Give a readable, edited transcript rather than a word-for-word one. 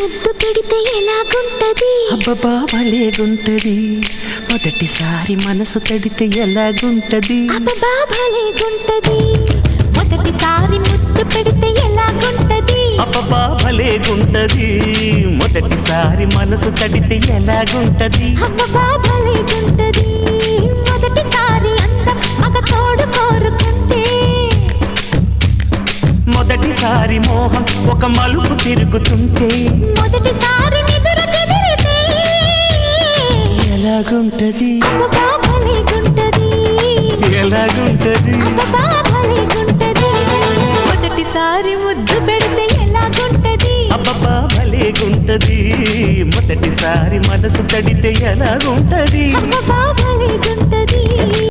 ముద్దు పెడితే ఎలాగుంటది అబ్బబ్బా భలేగుంటది మొదటిసారి మనసు తడితే ఎలాగుంటది అబ్బబ్బా భలేగుంటది మొదటిసారి ముద్దు పెడితే ఎలాగుంటది అబ్బబ్బా భలేగుంటది మొదటిసారి మనసు తడితే ఎలాగుంటది అబ్బబ్బా భలేగుంటది మొదటిసారి అందం మగ తోడు కోరుకుంటే మొదటిసారి మోహం ఒక మలుపు తిరుగుతుంటే మొదటిసారి నిదుర చెదిరితే ఎలాగుంటది అబ్బబ్బా భలేగుంటది ఎలాగుంటది అబ్బబ్బా భలేగుంటది మొదటిసారి ముద్దు పెడితే ఎలాగుంటది అబ్బబ్బా భలేగుంటది మొదటిసారి మనసు తడితే ఎలాగుంటది అబ్బబ్బా భలేగుంటది